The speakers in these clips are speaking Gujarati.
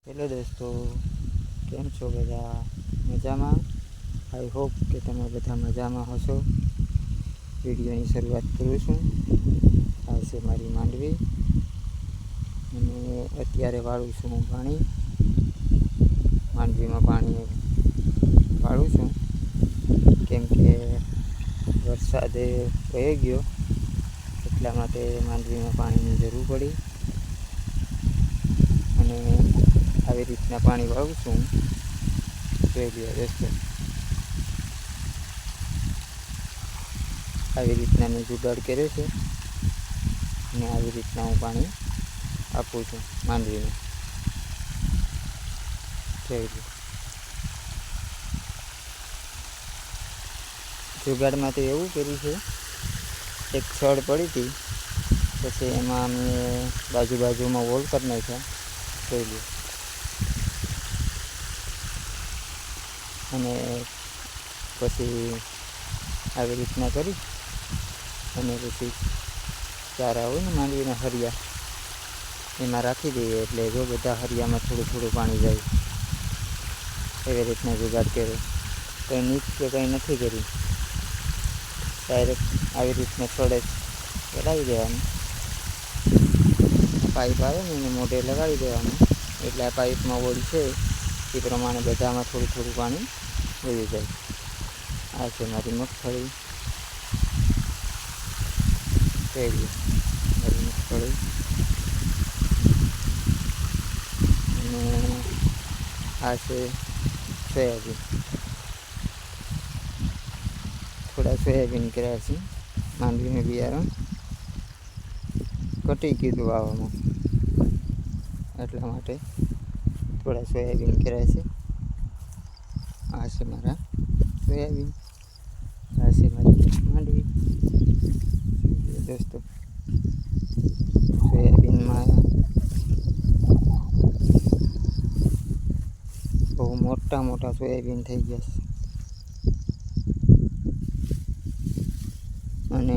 હેલો દોસ્તો, કેમ છો બધા? મજામાં? આઈ હોપ કે તમે બધા મજામાં હશો. વિડીયોની શરૂઆત કરું છું. આ છે મારી માંડવી અને અત્યારે વાળું છું હું પાણી. માંડવીમાં પાણી વાળું છું કેમ કે વરસાદ વહી ગયો, એટલા માટે માંડવીમાં પાણીની જરૂર પડી અને આવી રીતના પાણી વાળું છું. જોઈ લો દોસ્તો, આવી રીતના મેં જુગાડ કર્યો છે અને આવી રીતના હું પાણી આપું છું માંડવીને. જોઈ લો, જુગાડમાં તો એવું કર્યું છે, એક છડ પડી હતી, પછી એમાં મેં બાજુમાં હોલ કરી નાખ્યા. જોઈ લો, અને પછી આવી રીતના કરી અને પછી ચારા હોય ને માંડવીના હરિયા, એમાં રાખી દઈએ એટલે જો બધા હરિયામાં થોડું થોડું પાણી જાય. એવી રીતના જુગાડ કર્યો. કંઈ નીચ કે કંઈ નથી કર્યું, ડાયરેક્ટ આવી રીતના છોડે ચડાવી દેવાનું. પાઇપ આવે ને એને મોઢે લગાવી દેવાનું, એટલે આ પાઇપમાં હોલ છે એ પ્રમાણે બધામાં થોડું થોડું પાણી વહી જાય. આ છે મારી મગફળી. જોઈ લો, મારી મગફળી. અને આ છે સોયાબીન. થોડા સોયાબીન કર્યા છે. માંડવીનું બિયારણ ઘટી ગયું વાવવામાં, એટલા માટે થોડા સોયાબીન કર્યા છે. આ છે મારા સોયાબીન, આ છે મારી માંડવી. દોસ્તો, સોયાબીનમાં બહુ મોટા મોટા સોયાબીન થઈ ગયા છે અને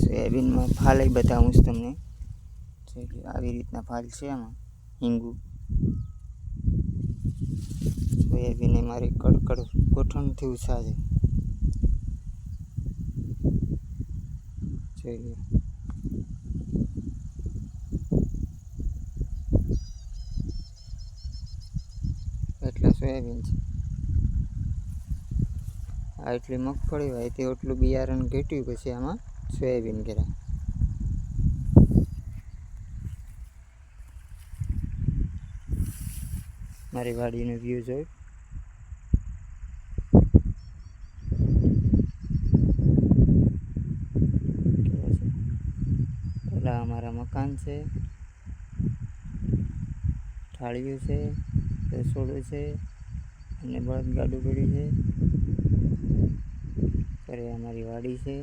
સોયાબીનમાં ફાલ બતાવું છું તમને. આવી રીતના ફાલ છે આમાં, હિંગુ. સોયાબીન એ મારી કડકડ ગોઠણથી ઉછા છે. જોઈ લો, એટલા સોયાબીન છે. આ એટલી મગફળી હોય તે એટલું બિયારણ ઘટ્યું, પછી આમાં સોયાબીન કર્યા. મારી વાડીનો વ્યૂ જોઈ. પેલા અમારા મકાન છે, ઠાળિયું છે, રસોડું છે અને બળદગાડું પડ્યું છે. કરે અમારી વાડી છે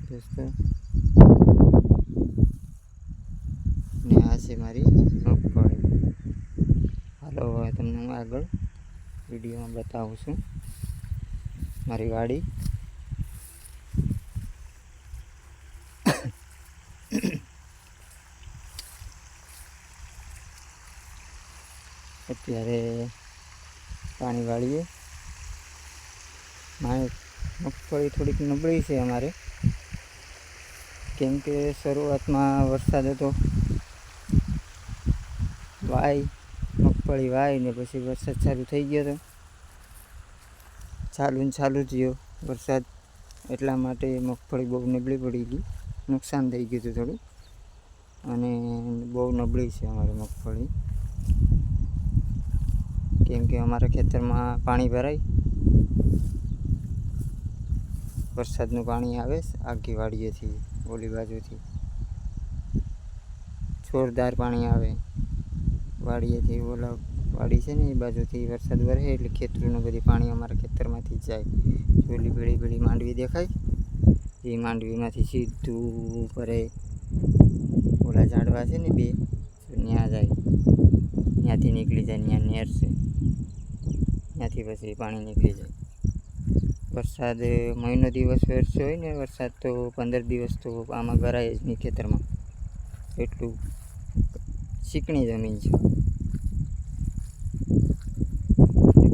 દોસ્તો, ને આ છે મારી મગફળી. હાલો, હવે તમને હું આગળ વિડીયોમાં બતાવું છું મારી વાડી. અત્યારે પાણી વાળીએ. મગફળી થોડીક નબળી છે અમારે, કેમ કે શરૂઆતમાં વરસાદ હતો. મગફળી વાય ને પછી વરસાદ ચાલુ થઈ ગયો હતો, ચાલુ જ ગયો વરસાદ, એટલા માટે મગફળી બહુ નબળી પડી ગઈ. નુકસાન થઈ ગયું હતું થોડું, અને બહુ નબળી છે અમારી મગફળી, કેમ કે અમારા ખેતરમાં પાણી ભરાય, વરસાદનું પાણી આવે આખી વાડીએથી, ઓલી બાજુથી જોરદાર પાણી આવે વાડીએથી. ઓલા વાડી છે ને એ બાજુથી વરસાદ વરસે એટલે ખેતરનું બધી પાણી અમારા ખેતરમાંથી જાય. ઓલી પીળી માંડવી દેખાય, એ માંડવીમાંથી સીધું ભરે ઓલા ઝાડવા છે ને બે, ત્યાં જાય, ત્યાંથી નીકળી જાય. ત્યાં નેર છે, ત્યાંથી પછી પાણી નીકળી જાય. વરસાદ મહિનો દિવસ વરસ્યો હોય ને વરસાદ, તો 15 દિવસ તો આમાં ગરાય જ નહીં ખેતરમાં. એટલું ચીકણી જમીન છે,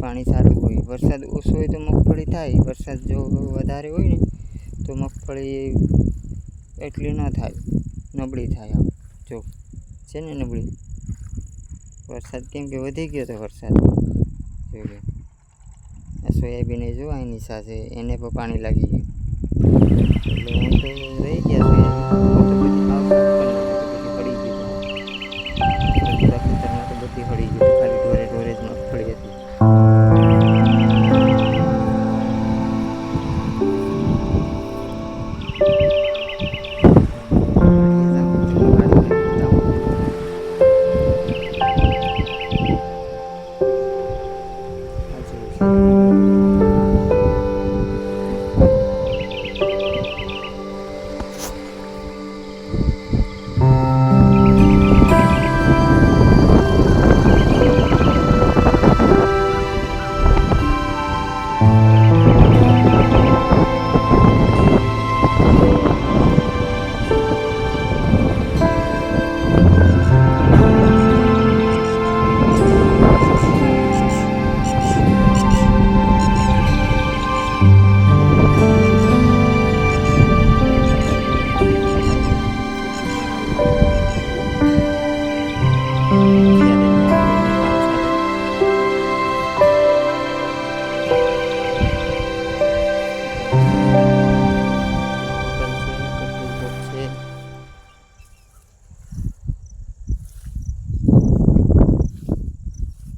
પાણી સારું હોય. વરસાદ ઓછો હોય તો મગફળી થાય, વરસાદ જો વધારે હોય ને તો મગફળી એટલી ન થાય, નબળી થાય. આમ જો છે ને નબળી, વરસાદ કેમ કે વધી ગયો તો વરસાદ જોઈ. આ સોયાબીન જો એની સાથે એને પણ પાણી લાગી ગયું, એટલે હું તો રહી ગયા સોયાબીન તો બધી હળી ગઈ, ખાલી ઢોરે ઢોરે જ મગફળી હતી.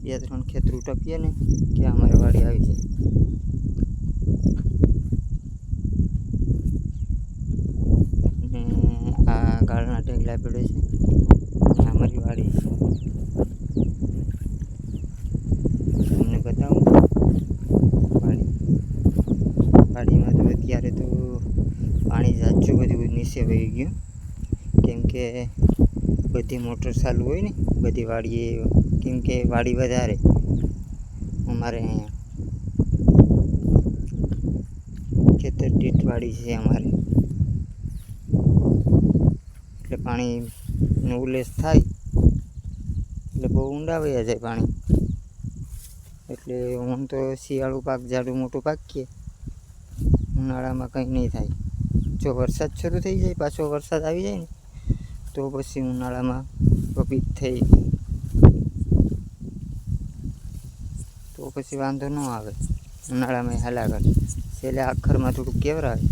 બે ત્રણ ખેતરું ટપીએ ને કે અમારે વાડી આવી જાય. અને આ ગાળના ઢેગલા પડે છે, અમારી વાડી છે. તમને બતાવું વાડીમાં તો અત્યારે તો પાણી જાજુ બધું નીચે વહી ગયું, કેમ કે બધી મોટર ચાલુ હોય ને બધી વાડીએ, કેમ કે વાડી વધારે અમારે અહીંયા ખેતર દીઠ વાડી છે અમારે, એટલે પાણીનો ઉલ્લેસ થાય એટલે બહુ ઊંડા વયા જાય પાણી. એટલે હું તો શિયાળું પાક જાડું મોટું પાકીએ, ઉનાળામાં કંઈ નહીં થાય. જો વરસાદ શરૂ થઈ જાય, પાછો વરસાદ આવી જાય ને તો પછી ઉનાળામાં કપીત થઈ, તો પછી વાંધો ન આવે. ઉનાળામાં હાલા કરે, છેલ્લે આખરમાં થોડુંક કેવરાવે.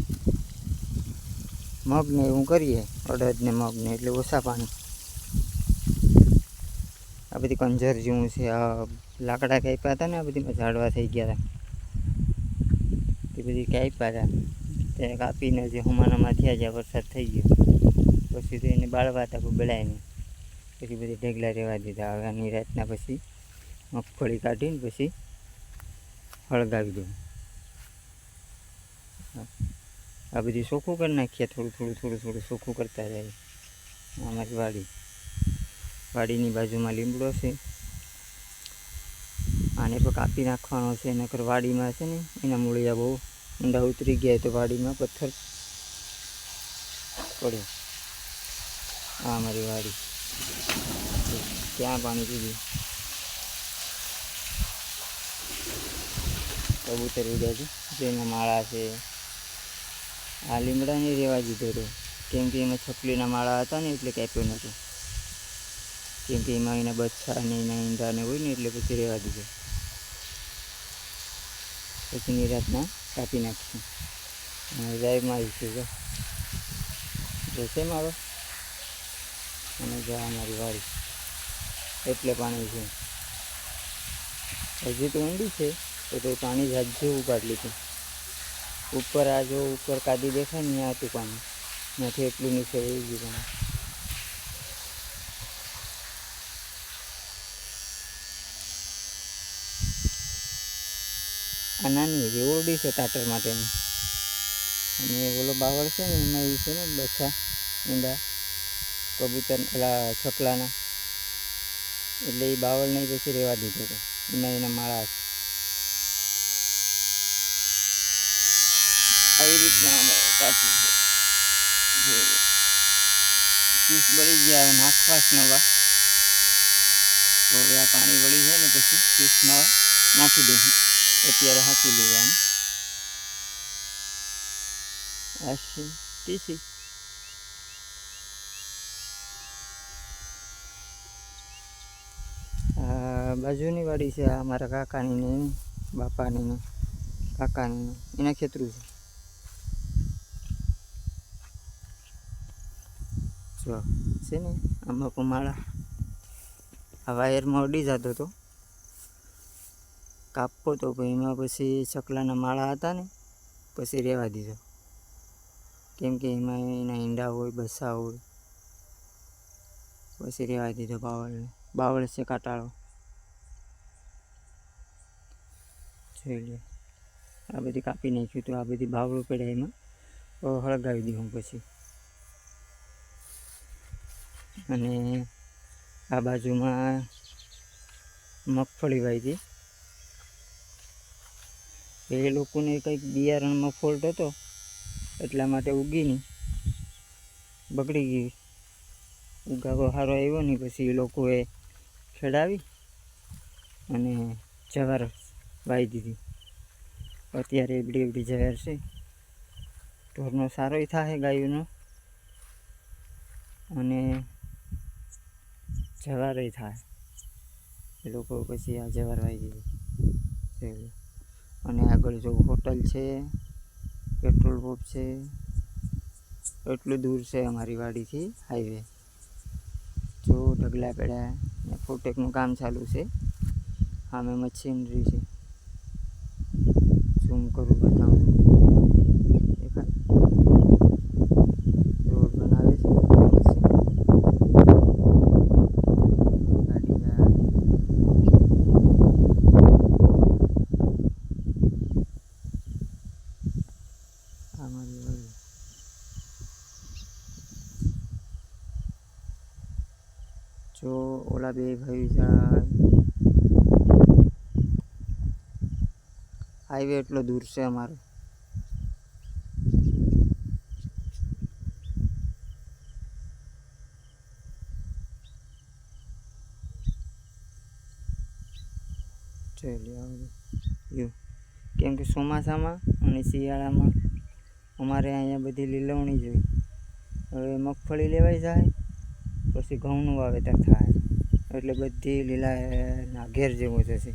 મગને એવું કરીએ, અડદને મગને, એટલે ઓછા પાણી. આ બધી કંજર જેવું છે, આ લાકડા કાપ્યા હતા ને, આ બધીમાં ઝાડવા થઈ ગયા હતા, એ બધી કાપ્યા હતા. તે કાપીને જે હુમાનામાં થયા, જ્યાં વરસાદ થઈ ગયો પછી તો એને બાળવા હતા, કોઈ બળાય નહીં. પછી બધી ઢેગલા રહેવા દીધા. હવે આની રાતના પછી મગફળી કાઢીને પછી હળગાવી દઉં. આ બધી ચોખ્ખું કરી નાખીએ, થોડું ચોખ્ખું કરતા જાય. અમારી વાડીની બાજુમાં લીમડો છે, આને પણ કાપી નાખવાનો છે. નકર વાડીમાં છે ને એના મૂળિયા બહુ ઊંડા ઉતરી ગયા તો વાડીમાં પથ્થર પડે. આ અમારી વાડી, ક્યાં પાણી પી ગયું, કબૂતર ઉડ્યા છે, જેમાં માળા છે. આ લીમડા નહીં રહેવા દીધો હતો, કેમ કે એમાં છપલીના માળા હતા ને એટલે કાપ્યો નહોતો, કેમ કે એમાં એના બચ્ચા ને એના ઈંડાને હોય ને એટલે પછી રહેવા દીધો. પછી નિરાતના કાપી નાખશું. જાયમાં આવી છે, જોશે મારો. અને જા અમારી વાડી, એટલે પાણી છે. હજી તો ઊંડી છે તો પાણી જાજુ ઉપાડી લીધું. ઉપર આ જો ઉપર કાદી દેખાય ને ત્યાં હતું પાણી, ત્યાંથી એટલું નીચે વહી ગયું પાણી. આ નાની એવી ઓરડી છે તાટર માટેની, અને ઓલો બાવળ છે ને એમાં એ છે ને બચ્ચા ઈંડા કબૂતર પેલા છકલાના, એટલે એ બાવળને પછી રહેવા દીધો હતો. એમાં એના માળા છે. આવી રીતના અમે કાચી છે, પીસ બળી ગયા, હવે નાખવા જ નવા. તો હવે આ પાણી વળી જાય ને પછી પીસ નવા નાખી દઉં. અત્યારે હાંકી લઈએ આમ આશી ટીસી. બાજુની વાડી છે આ મારા કાકાની ને બાપાની ને કાકાની ને એના ખેતરું છે. જો છે ને આમાં પમાળા આ વાયરમાં અડી જતો હતો, કાપવો તો એમાં પછી ચકલાના માળા હતા ને પછી રહેવા દીધો, કેમ કે એમાં એના ઈંડા હોય બસા હોય, પછી રહેવા દીધો. બાવળ છે કાંટાળો. જોઈ લે આ બધી કાપી નાખ્યું તો આ બધી બાવળું પડ્યા એમાં હળગાવી દઉં પછી. અને આ બાજુમાં મગફળી વાવી હતી. એ લોકોને કંઈક બિયારણમાં ફોલ્ટ હતો એટલા માટે ઉગી નહીં, બગડી ગઈ. ઉગાવો સારો આવ્યો નહીં, પછી એ લોકોએ ખેડાવી અને જવાર વાવી દીધી. અત્યારે એવડી જવાર છે. ઢોરનો સારો થાય ગાયોનો અને જવાર થાય. એ લોકો પછી આ જવાર વાવી દીધી. અને આગળ જો હોટલ છે, પેટ્રોલ પંપ છે, એટલું દૂર છે અમારી વાડીથી હાઈવે. જો ઢગલા પડ્યા ને ફોટેકનું કામ ચાલુ છે. સામે મશીનરી છે, ઝૂમ કરું બતાવું. રોડ બનાવે છે ગાડી જાય. અમારી વાડી જો ઓલા બે ભાઈ જાય. હાઈવે એટલો દૂર છે અમારો. કેમ કે ચોમાસામાં અને શિયાળામાં અમારે અહીંયા બધી લીલવણી જોઈ. હવે મગફળી લેવાઈ જાય પછી ઘઉંનું વાવેતર થાય એટલે બધી લીલા ઘેર જેવું જશે.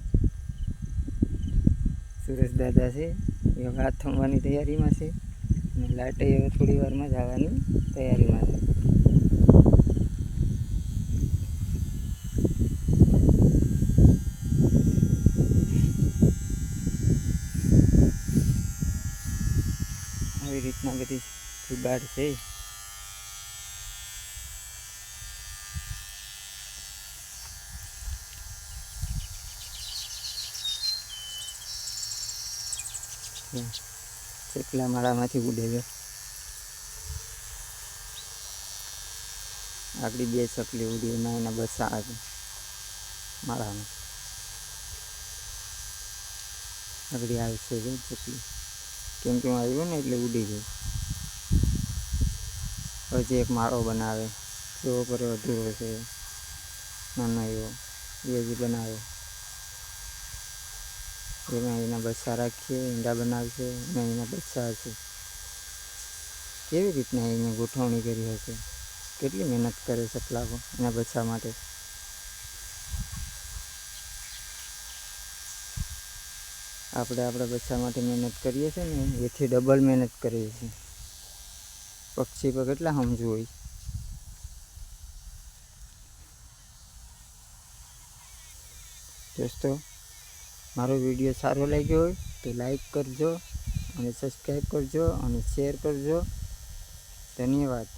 સુરેશ દાદા છે એ હાથ થમવાની તૈયારીમાં છે અને લાઇટે હવે થોડી વારમાં જવાની તૈયારીમાં છે. આવી રીતના બધી જુગાડ છે. ચકલા માળામાંથી ઉડે છે. આગળ બે ચકલી ઉડી એમાં એના બચ્ચા આવે માળામાં. આગળ આવશે જો ચકલી, કેમ કે હું આવ્યો ને એટલે ઉડી ગઈ. હજી એક માળો બનાવે જો પર અધૂરો છે નાનો એવો, એ હજી બનાવે. એમાં એના બચ્ચા રાખીએ, ઈંડા બનાવશે અને એના બચ્ચા હશે. કેવી રીતના એને ગોઠવણી કરી હશે, કેટલી મહેનત કરે ચકલાઓ એના બચ્ચા માટે. આપણે આપણા બચ્ચા માટે મહેનત કરીએ છીએ ને એથી ડબલ મહેનત કરીએ છીએ. પક્ષી પર કેટલા સમજવું હોય. દોસ્તો મારો વિડીયો સારો લાગ્યો હોય તો લાઈક કરજો અને સબસ્ક્રાઈબ કરજો અને શેર કરજો. ધન્યવાદ.